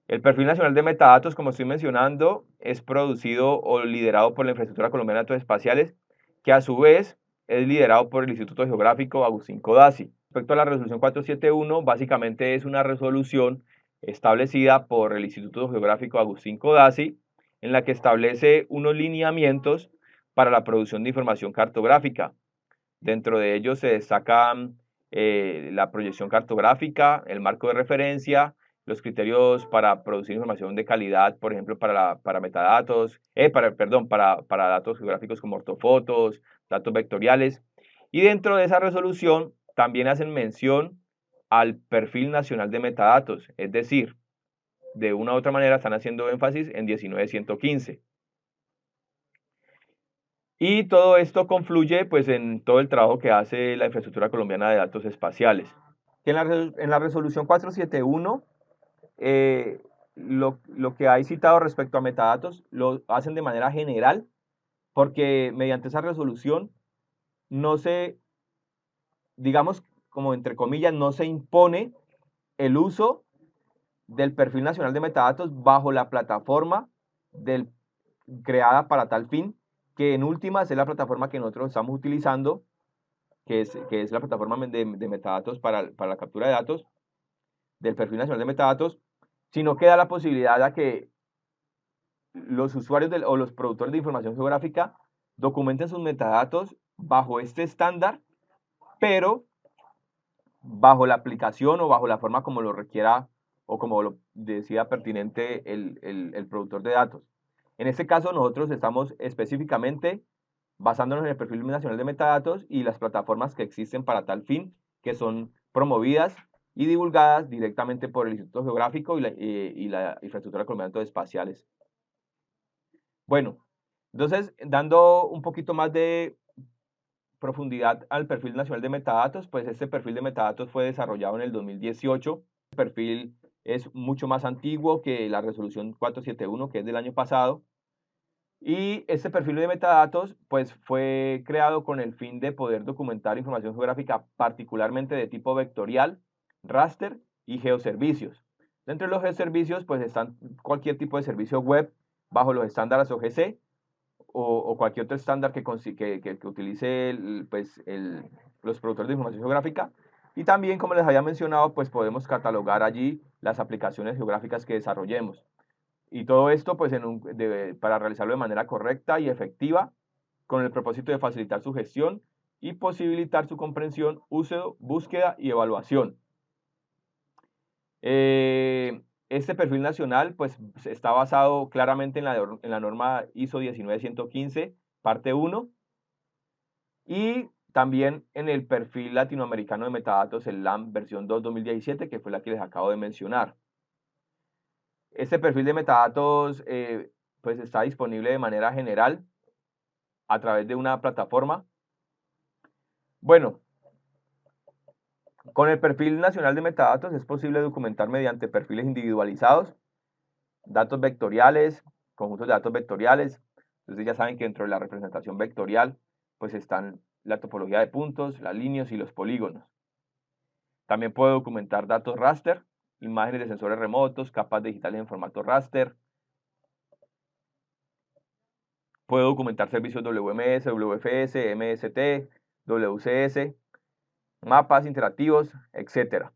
El Perfil Nacional de Metadatos, como estoy mencionando, es producido o liderado por la Infraestructura Colombiana de Datos Espaciales, que a su vez es liderado por el Instituto Geográfico Agustín Codazzi. Respecto a la resolución 471, básicamente es una resolución establecida por el Instituto Geográfico Agustín Codazzi, en la que establece unos lineamientos para la producción de información cartográfica. Dentro de ellos se destacan la proyección cartográfica, el marco de referencia, los criterios para producir información de calidad, por ejemplo, para metadatos, para datos geográficos como ortofotos, datos vectoriales. Y dentro de esa resolución también hacen mención al perfil nacional de metadatos, es decir, de una u otra manera están haciendo énfasis en 19115. Y todo esto confluye pues en todo el trabajo que hace la Infraestructura Colombiana de Datos Espaciales. En la resolución 471, lo que hay citado respecto a metadatos lo hacen de manera general, porque mediante esa resolución no se, digamos, como entre comillas, no se impone el uso del perfil nacional de metadatos bajo la plataforma creada para tal fin, que en últimas es la plataforma que nosotros estamos utilizando, que es la plataforma de metadatos para la captura de datos del perfil nacional de metadatos, sino que da la posibilidad a que los usuarios o los productores de información geográfica documenten sus metadatos bajo este estándar, pero bajo la aplicación o bajo la forma como lo requiera o como lo decida pertinente el productor de datos. En este caso, nosotros estamos específicamente basándonos en el perfil nacional de metadatos y las plataformas que existen para tal fin, que son promovidas y divulgadas directamente por el Instituto Geográfico y la Infraestructura Colombiana de Datos Espaciales. Bueno, entonces, dando un poquito más de profundidad al perfil nacional de metadatos, pues este perfil de metadatos fue desarrollado en el 2018. El perfil es mucho más antiguo que la resolución 471, que es del año pasado. Y este perfil de metadatos pues fue creado con el fin de poder documentar información geográfica particularmente de tipo vectorial, raster y geoservicios. Dentro de los geoservicios pues están cualquier tipo de servicio web bajo los estándares OGC o cualquier otro estándar que utilice los productores de información geográfica. Y también, como les había mencionado, pues podemos catalogar allí las aplicaciones geográficas que desarrollemos. Y todo esto pues para realizarlo de manera correcta y efectiva, con el propósito de facilitar su gestión y posibilitar su comprensión, uso, búsqueda y evaluación. Este perfil nacional pues está basado claramente en la norma ISO 19115, parte 1, y también en el perfil latinoamericano de metadatos, el LAM versión 2 2017, que fue la que les acabo de mencionar. Este perfil de metadatos pues está disponible de manera general a través de una plataforma. Bueno, con el perfil nacional de metadatos es posible documentar mediante perfiles individualizados, datos vectoriales, conjuntos de datos vectoriales. Entonces ya saben que dentro de la representación vectorial pues están la topología de puntos, las líneas y los polígonos. También puedo documentar datos raster, imágenes de sensores remotos, capas digitales en formato raster. Puedo documentar servicios WMS, WFS, MST, WCS, mapas interactivos, etc.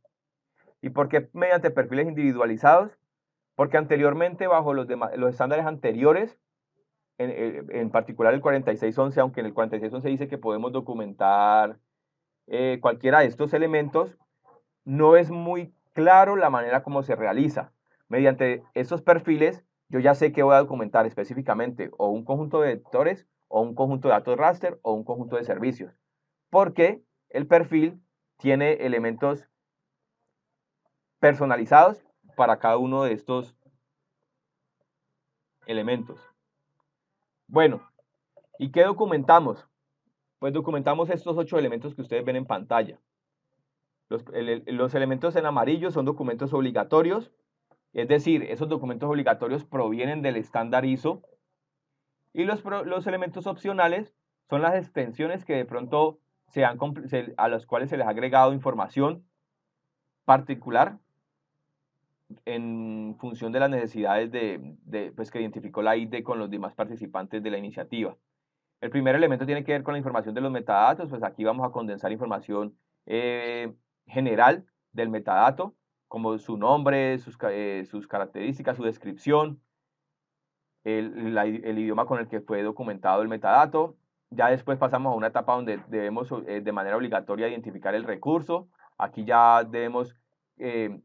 ¿Y por qué mediante perfiles individualizados? Porque anteriormente, bajo los estándares anteriores, en particular el 4611, aunque en el 4611 dice que podemos documentar cualquiera de estos elementos, no es muy claro la manera como se realiza. Mediante estos perfiles, yo ya sé que voy a documentar específicamente o un conjunto de vectores, o un conjunto de datos raster, o un conjunto de servicios. Porque el perfil tiene elementos personalizados para cada uno de estos elementos. Bueno, ¿y qué documentamos? Pues documentamos estos 8 elementos que ustedes ven en pantalla. Los elementos en amarillo son documentos obligatorios, es decir, esos documentos obligatorios provienen del estándar ISO, y los elementos opcionales son las extensiones que de pronto a las cuales se les ha agregado información particular en función de las necesidades pues, que identificó la ID con los demás participantes de la iniciativa. El primer elemento tiene que ver con la información de los metadatos, pues aquí vamos a condensar información general del metadato, como su nombre, sus características, su descripción, el idioma con el que fue documentado el metadato. Ya después pasamos a una etapa donde debemos de manera obligatoria identificar el recurso. Aquí ya debemos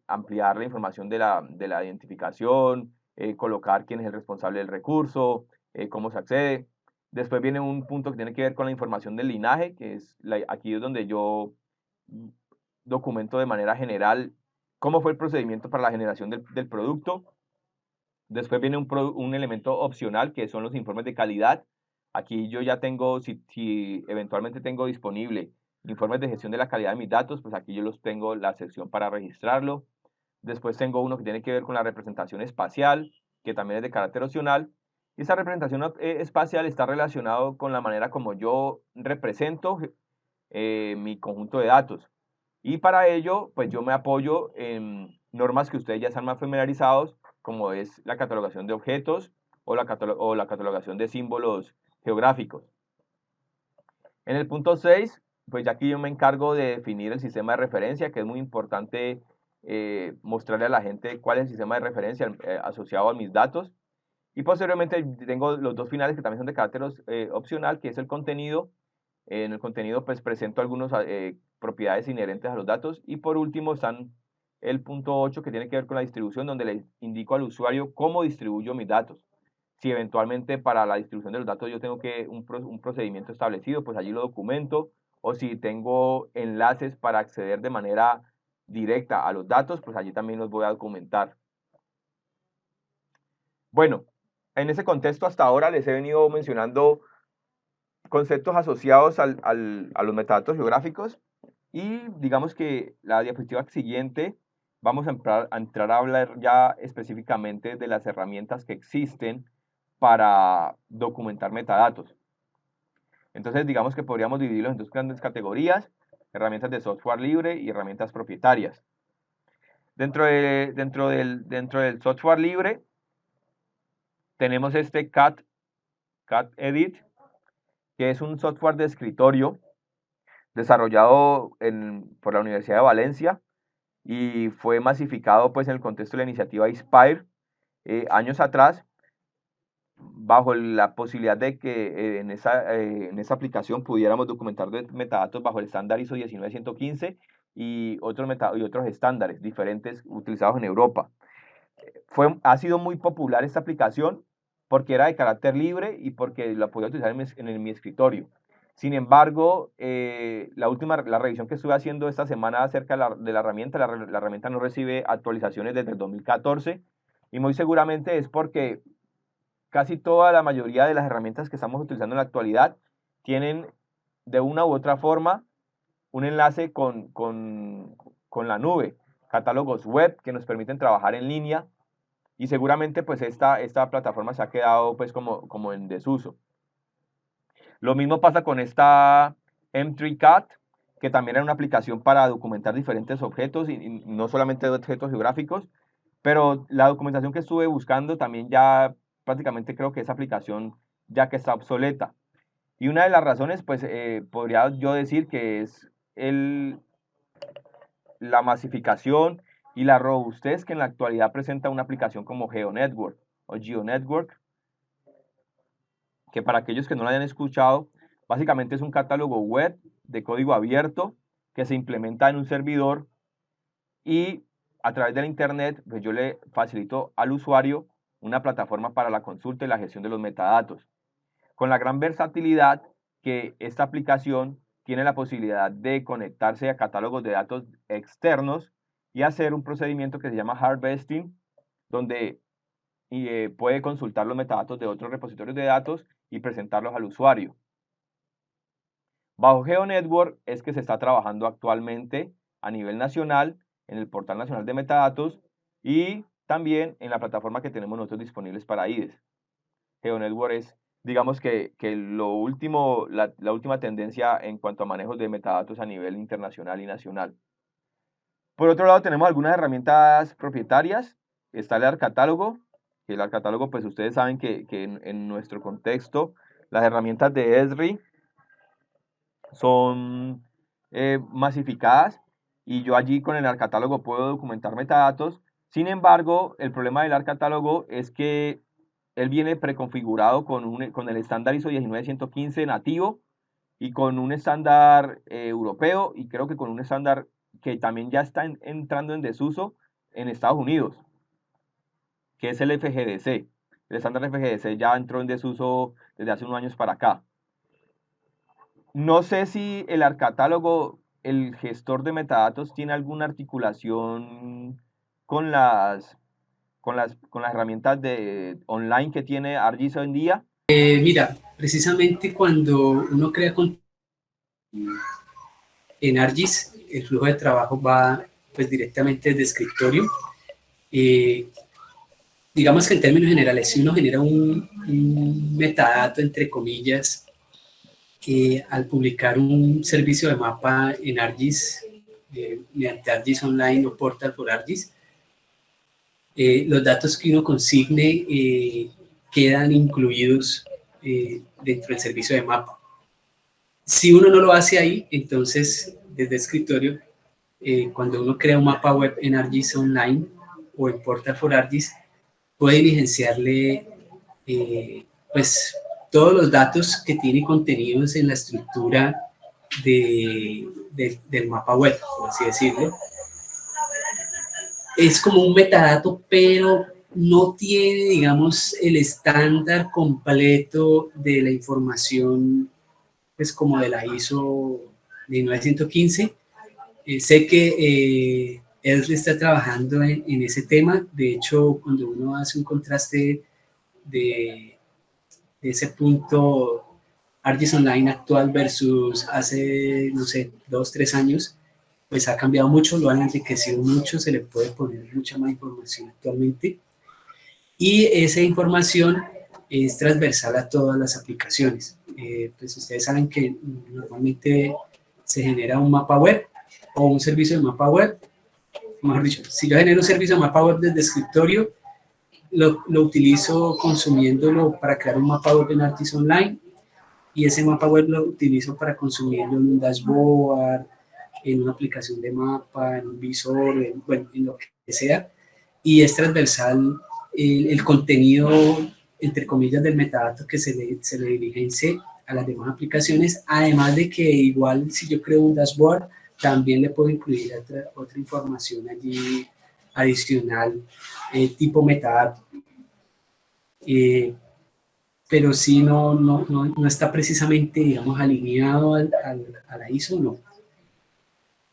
ampliar la información de la identificación, colocar quién es el responsable del recurso, cómo se accede. Después viene un punto que tiene que ver con la información del linaje, que es aquí es donde yo documento de manera general cómo fue el procedimiento para la generación del producto. Después viene un elemento opcional, que son los informes de calidad. Aquí yo ya tengo, si eventualmente tengo disponible informes de gestión de la calidad de mis datos, pues aquí yo los tengo la sección para registrarlo. Después tengo uno que tiene que ver con la representación espacial, que también es de carácter opcional. Y esa representación espacial está relacionado con la manera como yo represento mi conjunto de datos. Y para ello, pues yo me apoyo en normas que ustedes ya están más familiarizados, como es la catalogación de objetos o la catalogación de símbolos geográficos. En el punto 6, pues ya aquí yo me encargo de definir el sistema de referencia, que es muy importante mostrarle a la gente cuál es el sistema de referencia asociado a mis datos. Y posteriormente tengo los dos finales que también son de carácter opcional, que es el contenido. En el contenido pues presento algunas propiedades inherentes a los datos. Y por último están el punto 8, que tiene que ver con la distribución, donde le indico al usuario cómo distribuyo mis datos. Si eventualmente para la distribución de los datos yo tengo un procedimiento establecido, pues allí lo documento. O si tengo enlaces para acceder de manera directa a los datos, pues allí también los voy a documentar. Bueno, en ese contexto hasta ahora les he venido mencionando conceptos asociados a los metadatos geográficos, y digamos que la diapositiva siguiente vamos a entrar a hablar ya específicamente de las herramientas que existen para documentar metadatos. Entonces digamos que podríamos dividirlos en dos grandes categorías: herramientas de software libre y herramientas propietarias. Dentro del software libre tenemos este Cat Edit, que es un software de escritorio desarrollado por la Universidad de Valencia y fue masificado pues en el contexto de la iniciativa Inspire años atrás, bajo la posibilidad de que en esa aplicación pudiéramos documentar metadatos bajo el estándar ISO 19115 y otros estándares diferentes utilizados en Europa. Ha sido muy popular esta aplicación porque era de carácter libre y porque la podía utilizar en mi escritorio. Sin embargo, la revisión que estuve haciendo esta semana acerca de la herramienta, la herramienta no recibe actualizaciones desde el 2014, y muy seguramente es porque casi toda la mayoría de las herramientas que estamos utilizando en la actualidad tienen de una u otra forma un enlace con la nube, catálogos web que nos permiten trabajar en línea, y seguramente pues esta plataforma se ha quedado pues como en desuso. Lo mismo pasa con esta M3CAT, que también era una aplicación para documentar diferentes objetos y no solamente objetos geográficos, pero la documentación que estuve buscando también ya prácticamente creo que esa aplicación ya que está obsoleta. Y una de las razones pues podría yo decir que es la masificación y la robustez que en la actualidad presenta una aplicación como GeoNetwork o GeoNetwork, que para aquellos que no la hayan escuchado, básicamente es un catálogo web de código abierto que se implementa en un servidor, y a través de la internet pues yo le facilito al usuario una plataforma para la consulta y la gestión de los metadatos, con la gran versatilidad que esta aplicación tiene la posibilidad de conectarse a catálogos de datos externos y hacer un procedimiento que se llama harvesting, donde y puede consultar los metadatos de otros repositorios de datos y presentarlos al usuario. Bajo GeoNetwork es que se está trabajando actualmente a nivel nacional en el Portal Nacional de Metadatos y también en la plataforma que tenemos nosotros disponibles para IDES. GeoNetwork es, digamos que lo último, la última tendencia en cuanto a manejos de metadatos a nivel internacional y nacional. Por otro lado, tenemos algunas herramientas propietarias. Está el ArcCatálogo, que el ArcCatálogo, pues ustedes saben que en nuestro contexto, las herramientas de Esri son masificadas y yo allí con el ArcCatálogo puedo documentar metadatos. Sin embargo, el problema del ArcCatálogo es que él viene preconfigurado con el estándar ISO 19115 nativo y con un estándar europeo y creo que con un estándar que también ya está entrando en desuso en Estados Unidos, que es el FGDC. El estándar FGDC ya entró en desuso desde hace unos años para acá. No sé si el ArcCatálogo, el gestor de metadatos, tiene alguna articulación con las herramientas online que tiene ArcGIS hoy en día. Mira, precisamente cuando uno crea en ArcGIS, el flujo de trabajo va pues directamente desde escritorio. Digamos que en términos generales, si uno genera un metadato, entre comillas, al publicar un servicio de mapa en ArcGIS, mediante ArcGIS Online o Portal for ArcGIS, los datos que uno consigne quedan incluidos dentro del servicio de mapa. Si uno no lo hace ahí, entonces desde escritorio, cuando uno crea un mapa web en ArcGIS Online o en Portal for ArcGIS, puede diligenciarle pues todos los datos que tiene contenidos en la estructura del mapa web, por así decirlo. Es como un metadato, pero no tiene, digamos, el estándar completo de la información, pues como de la ISO 1915. Sé que él está trabajando en ese tema. De hecho, cuando uno hace un contraste de ese punto ArcGIS Online actual versus hace, no sé, 2, 3 años, pues ha cambiado mucho, lo han enriquecido mucho, se le puede poner mucha más información actualmente. Y esa información es transversal a todas las aplicaciones. Pues ustedes saben que normalmente se genera un mapa web o un servicio de mapa web. Mejor dicho, si yo genero un servicio de mapa web desde escritorio, lo utilizo consumiéndolo para crear un mapa web en ArcGIS Online y ese mapa web lo utilizo para consumirlo en un dashboard, en una aplicación de mapa, en un visor, bueno, en lo que sea, y es transversal el contenido, entre comillas, del metadato que se le diligencie a las demás aplicaciones, además de que igual si yo creo un dashboard, también le puedo incluir otra información allí adicional, tipo metadato. Pero sí no está precisamente, digamos, alineado a la ISO, no.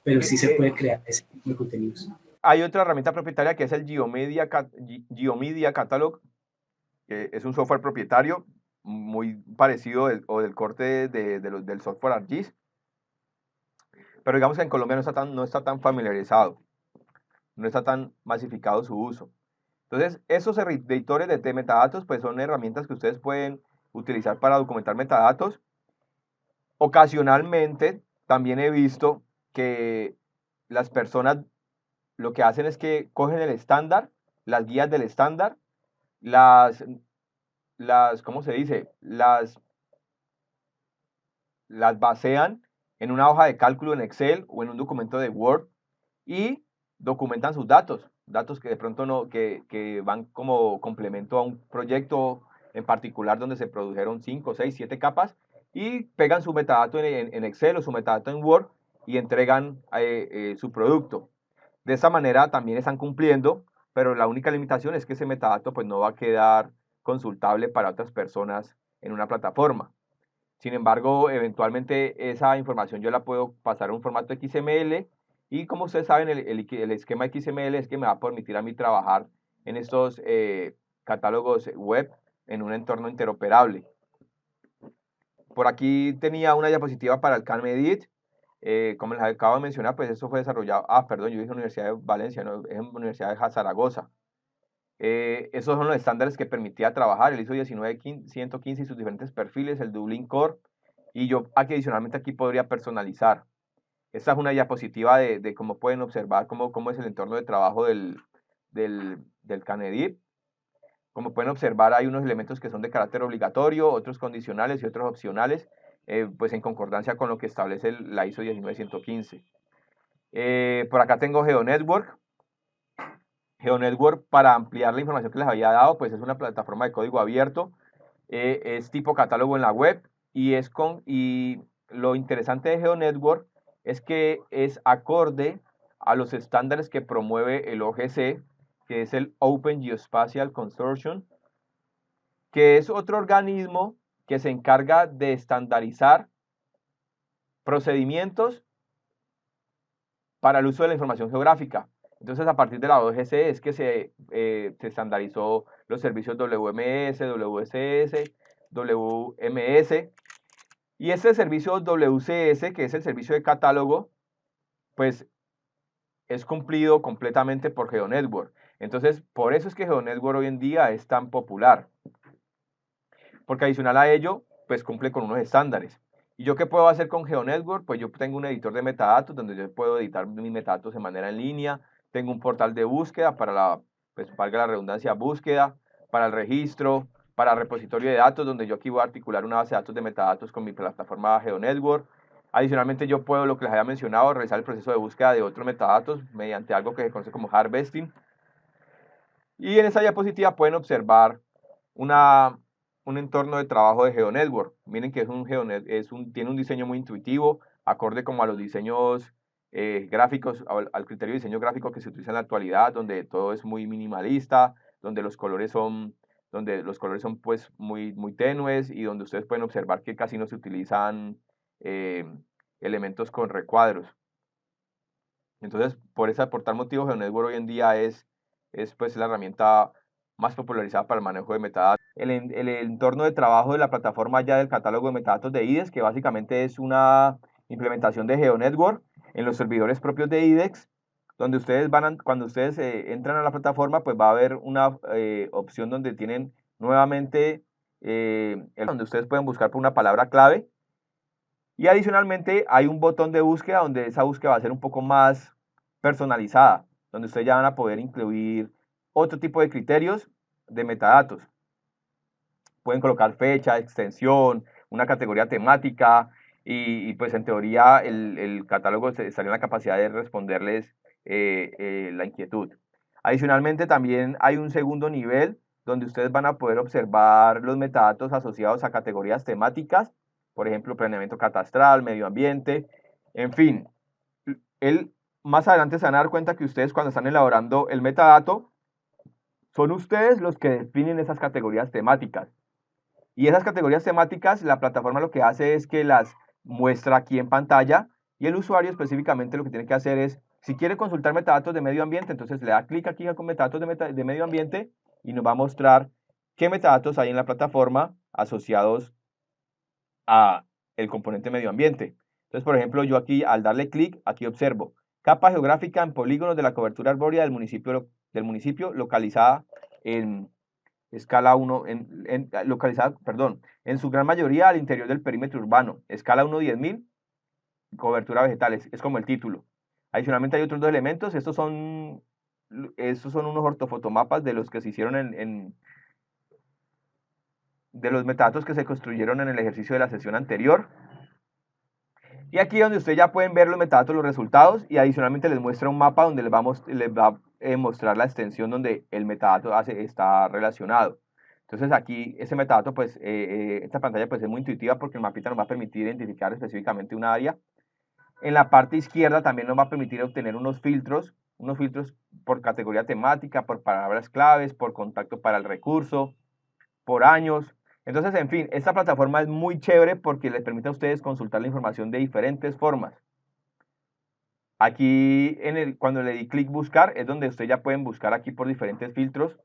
Pero sí se puede crear ese tipo de contenidos. Hay otra herramienta propietaria que es el Geomedia Catalog, que es un software propietario muy parecido del corte del software ArcGIS, pero digamos que en Colombia no está tan familiarizado, no está tan masificado su uso. Entonces, esos editores de metadatos pues son herramientas que ustedes pueden utilizar para documentar metadatos. Ocasionalmente también he visto que las personas lo que hacen es que cogen el estándar, las guías del estándar, ¿cómo se dice? Las basean en una hoja de cálculo en Excel o en un documento de Word y documentan sus datos, datos que de pronto no, que van como complemento a un proyecto en particular donde se produjeron 5, 6, 7 capas y pegan su metadato en Excel o su metadato en Word y entregan su producto. De esa manera también están cumpliendo, pero la única limitación es que ese metadato pues no va a quedar consultable para otras personas en una plataforma. Sin embargo, eventualmente esa información yo la puedo pasar a un formato XML y como ustedes saben, el esquema XML es que me va a permitir a mí trabajar en estos catálogos web en un entorno interoperable. Por aquí tenía una diapositiva para el CanMedit. Como les acabo de mencionar, pues eso fue desarrollado, perdón, yo dije Universidad de Valencia, no, es Universidad de Zaragoza. Esos son los estándares que permitía trabajar, el ISO 19115 y sus diferentes perfiles, el Dublin Core, y yo aquí adicionalmente aquí podría personalizar. Esta es una diapositiva de cómo pueden observar cómo es el entorno de trabajo del CanEdit. Como pueden observar, hay unos elementos que son de carácter obligatorio, otros condicionales y otros opcionales, pues en concordancia con lo que establece la ISO 19115. Por acá tengo GeoNetwork. GeoNetwork, para ampliar la información que les había dado, pues es una plataforma de código abierto, es tipo catálogo en la web, y lo interesante de GeoNetwork es que es acorde a los estándares que promueve el OGC, que es el Open Geospatial Consortium, que es otro organismo que se encarga de estandarizar procedimientos para el uso de la información geográfica. Entonces, a partir de la OGC es que se estandarizó los servicios WMS, WSS, WMS, y este servicio WCS, que es el servicio de catálogo, pues es cumplido completamente por GeoNetwork. Entonces, por eso es que GeoNetwork hoy en día es tan popular, porque adicional a ello, pues cumple con unos estándares. ¿Y yo qué puedo hacer con GeoNetwork? Pues yo tengo un editor de metadatos donde yo puedo editar mis metadatos de manera en línea, tengo un portal de búsqueda para pues valga la redundancia, búsqueda, para el registro, para el repositorio de datos, donde yo aquí voy a articular una base de datos de metadatos con mi plataforma GeoNetwork. Adicionalmente yo puedo, lo que les había mencionado, realizar el proceso de búsqueda de otros metadatos mediante algo que se conoce como harvesting. Y en esa diapositiva pueden observar un entorno de trabajo de GeoNetwork. Miren que tiene un diseño muy intuitivo, acorde como a los diseños gráficos, al criterio de diseño gráfico que se utiliza en la actualidad, donde todo es muy minimalista, donde los colores son pues muy tenues, y donde ustedes pueden observar que casi no se utilizan eh, elementos con recuadros. Entonces, por tal motivo, GeoNetwork hoy en día es pues la herramienta más popularizada para el manejo de metadatos. El entorno de trabajo de la plataforma ya del catálogo de metadatos de IDEX, que básicamente es una implementación de GeoNetwork en los servidores propios de IDEX, donde cuando ustedes entran a la plataforma, pues va a haber una opción donde tienen nuevamente donde ustedes pueden buscar por una palabra clave, y adicionalmente hay un botón de búsqueda donde esa búsqueda va a ser un poco más personalizada, donde ustedes ya van a poder incluir otro tipo de criterios de metadatos. Pueden colocar fecha, extensión, una categoría temática, y pues en teoría el catálogo estaría en la capacidad de responderles la inquietud. Adicionalmente también hay un segundo nivel donde ustedes van a poder observar los metadatos asociados a categorías temáticas, por ejemplo, planeamiento catastral, medio ambiente, en fin. Más adelante se van a dar cuenta que ustedes, cuando están elaborando el metadato, son ustedes los que definen esas categorías temáticas. Y esas categorías temáticas, la plataforma lo que hace es que las muestra aquí en pantalla, y el usuario específicamente lo que tiene que hacer es, si quiere consultar metadatos de medio ambiente, entonces le da clic aquí con metadatos de medio ambiente, y nos va a mostrar qué metadatos hay en la plataforma asociados a el componente medio ambiente. Entonces, por ejemplo, yo aquí, al darle clic, aquí observo capa geográfica en polígonos de la cobertura arbórea del municipio localizada en escala 1, localizada, perdón, en su gran mayoría al interior del perímetro urbano, escala 1/10.000, cobertura vegetales, es como el título. Adicionalmente hay otros dos elementos, estos son unos ortofotomapas de los que se hicieron de los metadatos que se construyeron en el ejercicio de la sesión anterior. Y aquí donde ustedes ya pueden ver los metadatos, los resultados, y adicionalmente les muestra un mapa donde les va a mostrar la extensión donde el metadato está relacionado. Entonces aquí ese metadato, pues esta pantalla pues es muy intuitiva, porque el mapita nos va a permitir identificar específicamente un área. En la parte izquierda también nos va a permitir obtener unos filtros por categoría temática, por palabras claves, por contacto para el recurso, por años. Entonces, en fin, esta plataforma es muy chévere porque les permite a ustedes consultar la información de diferentes formas. Aquí, cuando le di clic buscar, es donde ustedes ya pueden buscar aquí por diferentes filtros.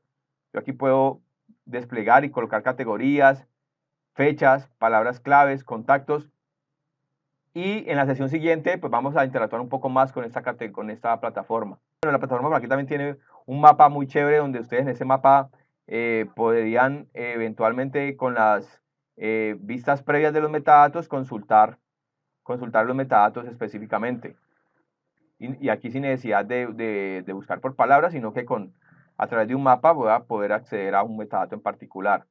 Yo aquí puedo desplegar y colocar categorías, fechas, palabras claves, contactos. Y en la sesión siguiente, pues vamos a interactuar un poco más con esta plataforma. Bueno, la plataforma por aquí también tiene un mapa muy chévere donde ustedes en ese mapa podrían eventualmente con las vistas previas de los metadatos consultar los metadatos específicamente. Y aquí sin necesidad de buscar por palabras, sino que a través de un mapa voy a poder acceder a un metadato en particular.